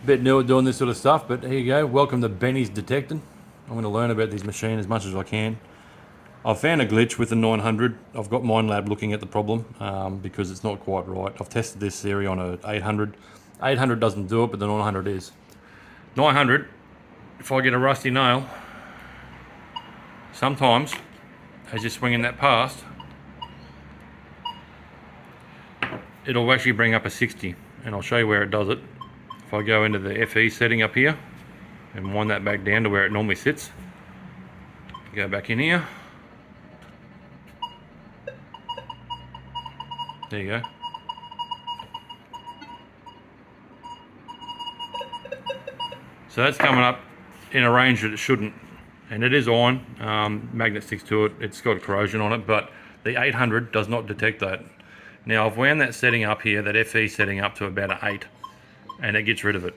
Bit new at doing this sort of stuff, but here you go. Welcome to Benny's Detecting. I'm going to learn about this machine as much as I can. I've found a glitch with the 900. I've got minelab looking at the problem because it's not quite right. I've tested this theory on a 800. 800 doesn't do it, but the 900 is. 900, if I get a rusty nail, sometimes as you're swinging that past, it'll actually bring up a 60, and I'll show you where it does it. If I go into the FE setting up here and wind that back down to where it normally sits, go back in here, there you go. So that's coming up in a range that it shouldn't, and it is iron, magnet sticks to it, it's got corrosion on it, but the 800 does not detect that. Now I've wound that setting up here, that FE setting up to about an 8, and it gets rid of it.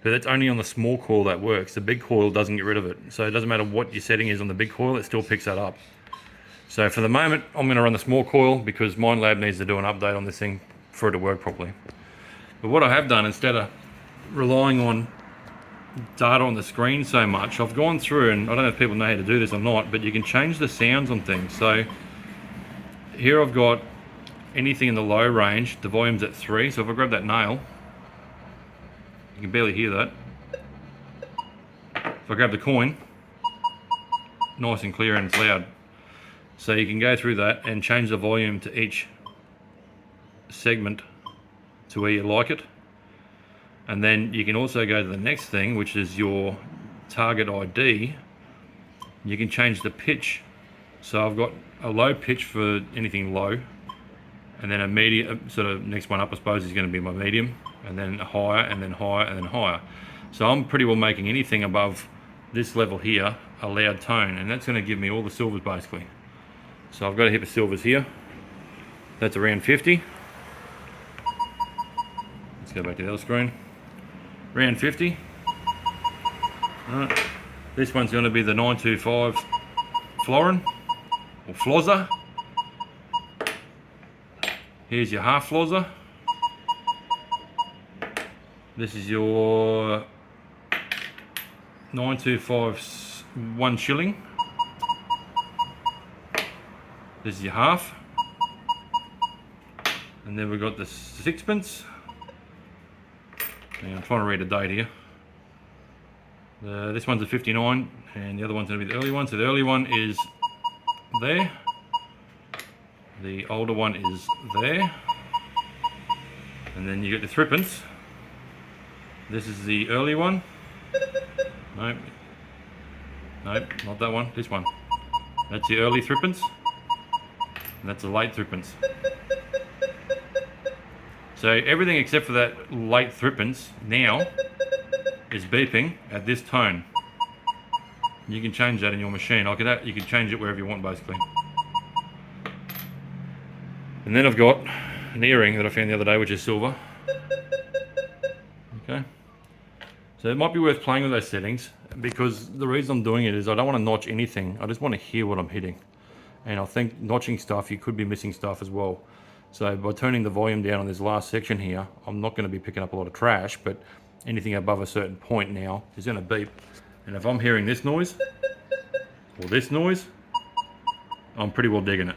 But that's only on the small coil that works. The big coil doesn't get rid of it. So it doesn't matter what your setting is on the big coil, it still picks that up. So for the moment, I'm going to run the small coil because minelab needs to do an update on this thing for it to work properly. But what I have done, instead of relying on data on the screen so much, I've gone through, and I don't know if people know how to do this or not, but you can change the sounds on things. So here I've got anything in the low range, the volume's at 3. So if I grab that nail, you can barely hear that. If I grab the coin, nice and clear and it's loud. So you can go through that and change the volume to each segment to where you like it. And then you can also go to the next thing, which is your target ID. You can change the pitch. So I've got a low pitch for anything low, and then a medium, sort of next one up I suppose is going to be my medium, and then higher, and then higher, and then higher. So I'm pretty well making anything above this level here a loud tone, and that's going to give me all the silvers basically. So I've got a heap of silvers here. That's around 50. Let's go back to the other screen. Around 50. Alright. This one's going to be the 925 florin, or flozzer. Here's your half flozzer. This is your 925 1 shilling. This is your half. And then we've got the sixpence. Now I'm trying to read a date here. This one's a 59 and the other one's going to be the early one. So the early one is there. The older one is there. And then you get the threepence. This is the early one. Nope. Nope, not that one. This one. That's the early threepence. And that's the late threepence. So everything except for that late threepence now is beeping at this tone. You can change that in your machine. You can change it wherever you want basically. And then I've got an earring that I found the other day, which is silver. Okay. So it might be worth playing with those settings, because the reason I'm doing it is I don't want to notch anything. I just want to hear what I'm hitting. And I think notching stuff, you could be missing stuff as well. So by turning the volume down on this last section here, I'm not going to be picking up a lot of trash, but anything above a certain point now is going to beep. And if I'm hearing this noise, or this noise, I'm pretty well digging it.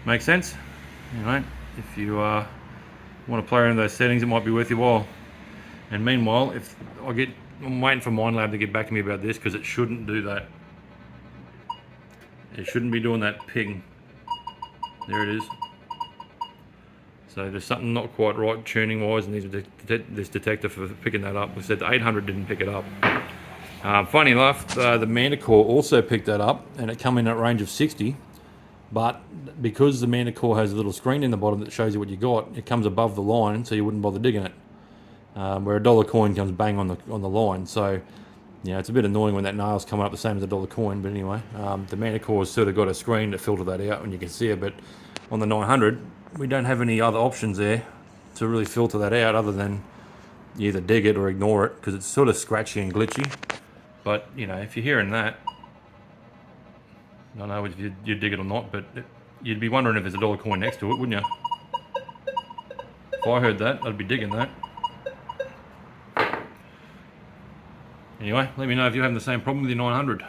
Make sense? Anyway, if you want to play around those settings, it might be worth your while. And meanwhile, I'm waiting for minelab to get back to me about this, because it shouldn't do that. It shouldn't be doing that ping. There it is. So there's something not quite right tuning wise, and this detector for picking that up. We said the 800 didn't pick it up. Funny enough, the Manticore also picked that up, and it come in at range of 60. But because the Manticore has a little screen in the bottom that shows you what you got, it comes above the line, so you wouldn't bother digging it. Where a dollar coin comes bang on the line. So yeah, it's a bit annoying when that nail's coming up the same as a dollar coin. But anyway, the Manticore's sort of got a screen to filter that out, and you can see it. But on the 900, we don't have any other options there to really filter that out, other than you either dig it or ignore it, because it's sort of scratchy and glitchy. But you know, if you're hearing that, I don't know if you'd dig it or not, but you'd be wondering if there's a dollar coin next to it, wouldn't you? If I heard that, I'd be digging that. Anyway, let me know if you're having the same problem with your 900.